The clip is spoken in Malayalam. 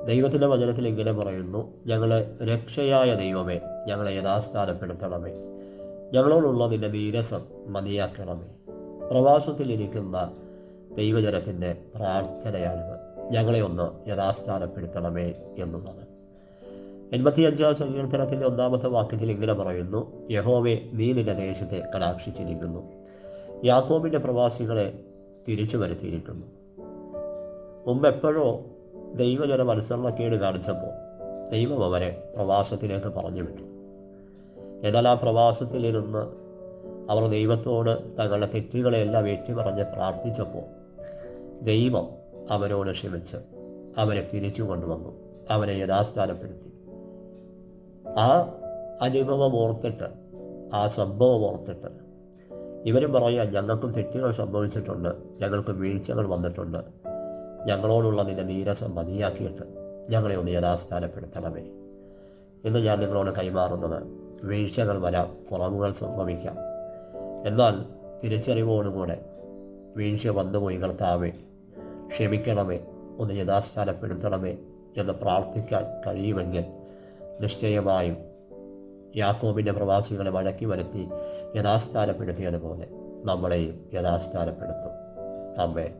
ദൈവത്തിൻ്റെ വചനത്തിൽ ഇങ്ങനെ പറയുന്നു, ഞങ്ങളെ രക്ഷയായ ദൈവമേ, ഞങ്ങളെ യഥാസ്ഥാനപ്പെടുത്തണമേ, ഞങ്ങളോടുള്ള നിന്റെ നീരസം മതിയാക്കണമേ. പ്രവാസത്തിലിരിക്കുന്ന ദൈവജനത്തിൻ്റെ പ്രാർത്ഥനയാണിത്. ഞങ്ങളെ ഒന്ന് യഥാസ്ഥാനപ്പെടുത്തണമേ എന്നുള്ളത്. 85-ാം സങ്കീർത്തനത്തിൻ്റെ 1-ാമത്തെ വാക്യത്തിൽ ഇങ്ങനെ പറയുന്നു, യഹോവേ, നീ നിന്റെ ദേശത്തെ കടാക്ഷിച്ചിരിക്കുന്നു, യാക്കോബിൻ്റെ പ്രവാസികളെ തിരിച്ചു വരുത്തിയിരിക്കുന്നു. മുമ്പെപ്പോഴോ ദൈവജനം അനുസരണക്കേട് കാണിച്ചപ്പോൾ ദൈവം അവരെ പ്രവാസത്തിലേക്ക് പറഞ്ഞു വിട്ടു. എന്നാൽ ആ പ്രവാസത്തിലിരുന്ന് അവർ ദൈവത്തോട് തങ്ങളുടെ തെറ്റുകളെല്ലാം ഏറ്റുപറഞ്ഞ് പ്രാർത്ഥിച്ചപ്പോൾ ദൈവം അവരോട് ക്ഷമിച്ച് അവരെ തിരിച്ചു കൊണ്ടുവന്നു, അവരെ യഥാസ്ഥാനപ്പെടുത്തി. ആ അനുഭവം ഓർത്തിട്ട്, ആ സംഭവം ഓർത്തിട്ട് ഇവരും പറയാം, ഞങ്ങൾക്കും തെറ്റുകൾ സംഭവിച്ചിട്ടുണ്ട്, ഞങ്ങൾക്ക് വീഴ്ചകൾ വന്നിട്ടുണ്ട്, ഞങ്ങളോടുള്ള നിന്റെ നീരസം മതിയാക്കിയിട്ട് ഞങ്ങളെ ഒന്ന് യഥാസ്ഥാനപ്പെടുത്തണമേ. ഇന്ന് ഞാൻ നിങ്ങളോട് കൈമാറുന്നത്, വീഴ്ചകൾ വരാം, കുറവുകൾ സംഭവിക്കാം, എന്നാൽ തിരിച്ചറിവോടുകൂടെ വീഴ്ച വന്നുപോയി കർത്താവേ ക്ഷമിക്കണമേ, ഒന്ന് യഥാസ്ഥാനപ്പെടുത്തണമേ എന്ന് പ്രാർത്ഥിക്കാൻ കഴിയുമെങ്കിൽ നിശ്ചയമായും യാക്കോബിൻ്റെ പ്രവാസികളെ മടക്കി വരുത്തി യഥാസ്ഥാനപ്പെടുത്തിയതുപോലെ നമ്മളെയും യഥാസ്ഥാനപ്പെടുത്തും. ആമേൻ.